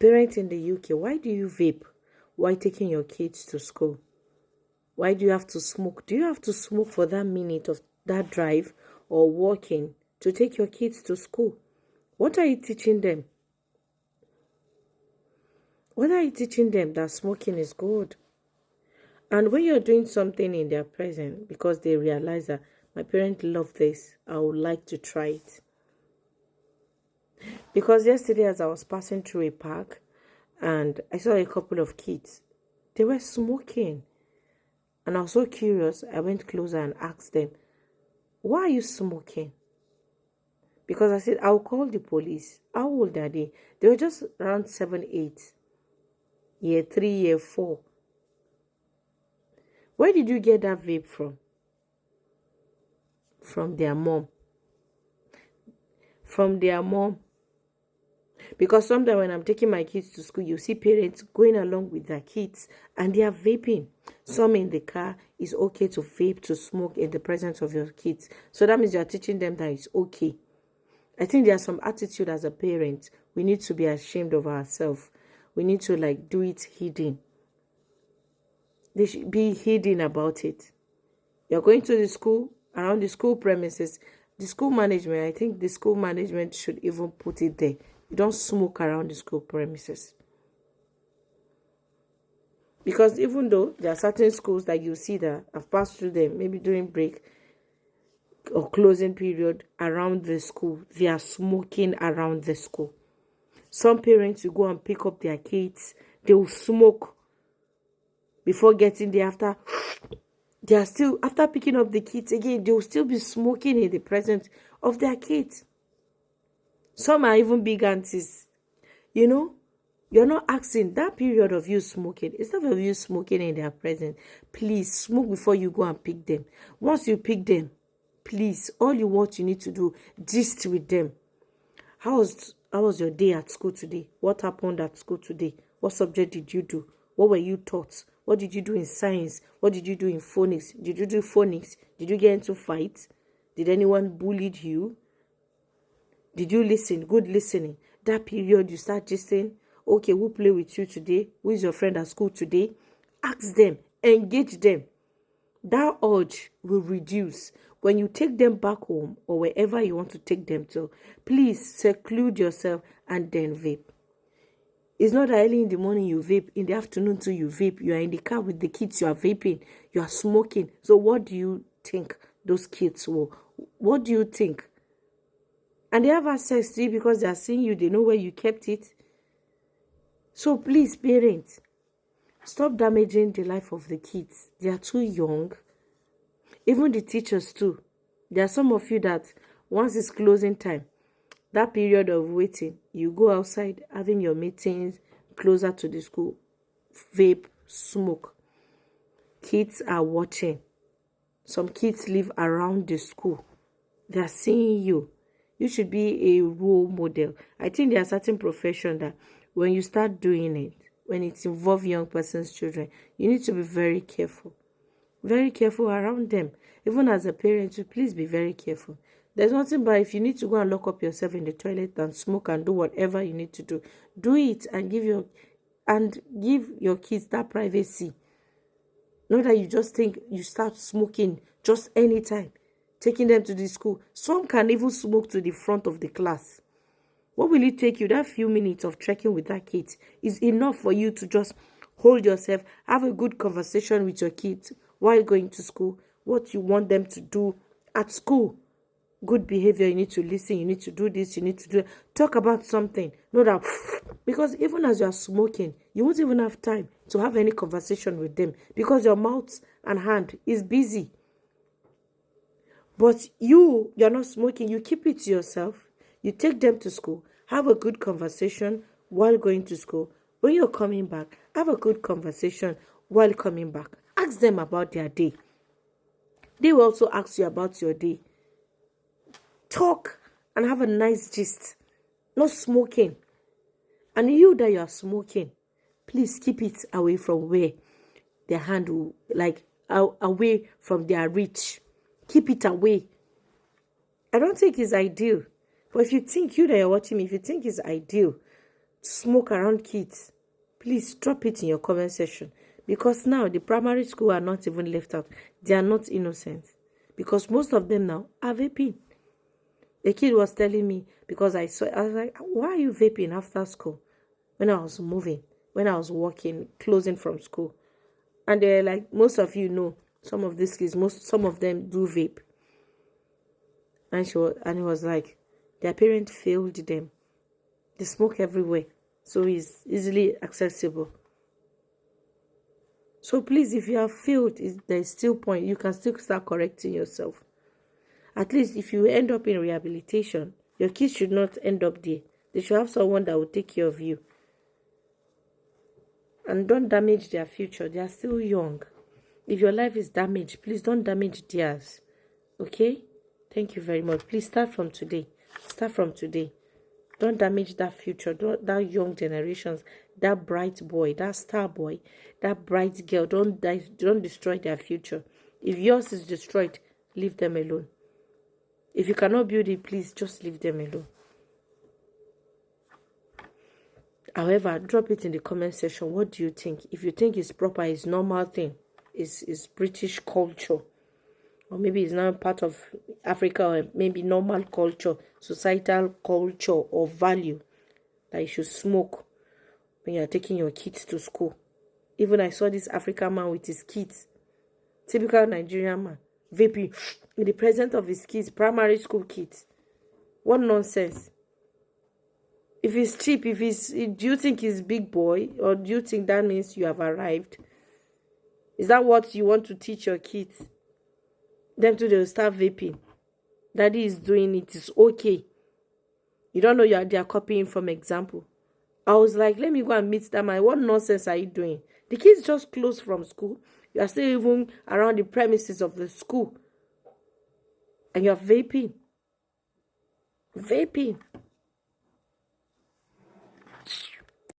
Parents in the UK, why do you vape while taking your kids to school? Why do you have to smoke? Do you have to smoke for that minute of that drive or walking to take your kids to school? What are you teaching them? What are you teaching them? That smoking is good. And when you're doing something in their presence, because they realize that my parents love this, I would like to try it. Because yesterday as I was passing through a park and I saw a couple of kids, they were smoking. And I was so curious, I went closer and asked them, why are you smoking? Because I said, I'll call the police. How old are they? They were just around 7, 8. Year 3, year 4. Where did you get that vape from? From their mom. From their mom. Because sometimes when I'm taking my kids to school, you see parents going along with their kids and they are vaping. Some in the car, it's okay to vape, to smoke in the presence of your kids. So that means you are teaching them that it's okay. I think there's some attitude as a parent. We need to be ashamed of ourselves. We need to do it hidden. They should be hidden about it. You're going to the school, around the school premises. The school management, I think the school management should even put it there. You don't smoke around the school premises. Because even though there are certain schools that you see that I've passed through them, maybe during break or closing period around the school, they are smoking around the school. Some parents will go and pick up their kids. They will smoke before getting there. After picking up the kids again, they will still be smoking in the presence of their kids. Some are even big aunties. You're not asking that period of you smoking. Instead of you smoking in their presence, please smoke before you go and pick them. Once you pick them, please, all you need to do, gist with them. How was your day at school today? What happened at school today? What subject did you do? What were you taught? What did you do in science? What did you do in phonics? Did you do phonics? Did you get into fights? Did anyone bully you? Did you listen? Good listening. That period you start gisting. Okay, who play with you today? Who is your friend at school today? Ask them. Engage them. That urge will reduce. When you take them back home or wherever you want to take them to, please seclude yourself and then vape. It's not that early in the morning you vape, in the afternoon too you vape. You are in the car with the kids, you are vaping, you are smoking. So what do you think those kids will? What do you think? And they have access to it because they are seeing you, they know where you kept it. So please, parents, stop damaging the life of the kids. They are too young. Even the teachers too. There are some of you that once it's closing time, that period of waiting, you go outside having your meetings closer to the school, vape, smoke. Kids are watching. Some kids live around the school. They are seeing you. You should be a role model. I think there are certain professions that when you start doing it, when it involves young person's children, you need to be very careful. Very careful around them. Even as a parent, please be very careful. There's nothing but if you need to go and lock up yourself in the toilet and smoke and do whatever you need to do, do it and give your kids that privacy. Not that you just think you start smoking just anytime, taking them to the school. Some can even smoke to the front of the class. What will it take you? That few minutes of trekking with that kid is enough for you to just hold yourself, have a good conversation with your kids while going to school, what you want them to do at school. Good behavior, you need to listen, you need to do this, you need to do that. Talk about something. Not that, because even as you are smoking, you won't even have time to have any conversation with them because your mouth and hand is busy. But you're not smoking, you keep it to yourself. You take them to school, have a good conversation while going to school. When you're coming back, have a good conversation while coming back. Ask them about their day. They will also ask you about your day. Talk and have a nice gist. Not smoking. And you that you are smoking, please keep it away from where their hand will, away from their reach. Keep it away. I don't think it's ideal. But if you think, you that you're watching me, if you think it's ideal smoke around kids, please drop it in your comment section. Because now the primary school are not even left out. They are not innocent. Because most of them now are vaping. A kid was telling me, because I was like, why are you vaping after school? When I was moving, when I was walking, closing from school. And they're like, most of you know, some of these kids, some of them do vape. And it was like, their parents failed them. They smoke everywhere. So it's easily accessible. So please, if you have failed, there's still point. You can still start correcting yourself. At least if you end up in rehabilitation, your kids should not end up there. They should have someone that will take care of you. And don't damage their future. They are still young. If your life is damaged, please don't damage theirs. Okay? Thank you very much. Please start from today. Start from today. Don't damage that future, that young generations, that bright boy, that star boy, that bright girl. Don't destroy their future. If yours is destroyed, leave them alone. If you cannot build it, please just leave them alone. However, drop it in the comment section. What do you think? If you think it's proper, it's normal thing, it's British culture, or maybe it's not part of Africa, or maybe normal culture, societal culture or value that you should smoke when you're taking your kids to school. Even I saw this African man with his kids, typical Nigerian man, vaping in the presence of his kids, primary school kids. What nonsense. If it's cheap, do you think he's big boy, or do you think that means you have arrived? Is that what you want to teach your kids? Them too, they'll start vaping. Daddy is doing it. It's okay. You don't know they are copying from example. I was like, let me go and meet that man. What nonsense are you doing? The kids just closed from school. You are still even around the premises of the school. And you're vaping. Vaping.